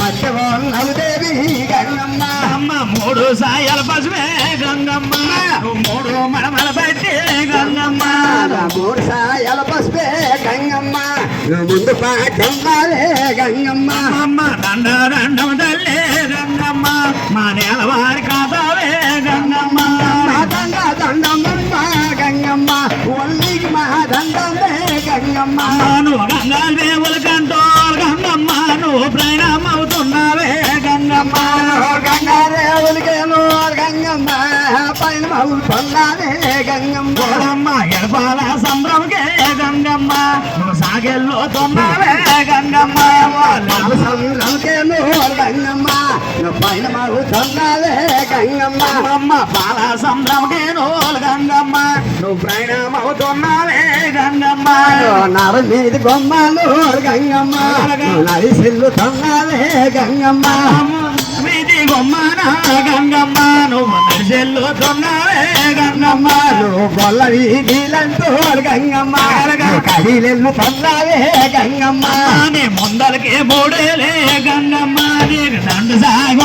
మధ్యదేవి గంగమ్మ అమ్మ మూడు సాయాల పసువే గంగమ్మ మూడు మడమల బట్టి గంగమ్మ మూడు సాయాల పసుపే గంగమ్మ ముందు పాటంగాలే గంగమ్మ అమ్మ దండ దండం తల్లే గంగమ్మ మా నేలవారి కాదావే గంగమ్మ దండ దండమ్మ గంగమ్మ ఒల్లికి మా దండమే గంగమ్మ నువ్వు గంగా దేవుల కంటో గంగమ్మ నువ్వు ప్రయాణం అవుతున్నావే గంగమ్మ గంగారేవులకేమో గంగమ్మ పైన మౌతున్నావే గంగమ్మ ఎడపాల సంద్రంకే గంగమ్మ నువ్వు సాగెల్లో తొన్నావే గంగమ్మ సంద్రంకేమో గంగమ్మ పైన మౌతున్నావే గంగమ్మ అమ్మ పాల సంద్రంకే నోలు గంగమ్మ నువ్వు ప్రయాణం అవుతున్నావే గంగమ్మ నర మీది బొమ్మలు గంగమ్మ నడిసిల్లు తన్నావే గంగమ్మ వీటి గొమ్మన గంగమ్మ నువ్వు నడిచెల్లు తొన్నావే గంగమ్మ నువ్వు గొల్ల వీధిలంటూ గంగమ్మ కడిలెల్లు తన్నావే గంగమ్మ నీ ముందలకే మూడేలే గంగమ్మ నీకు దండు సాగు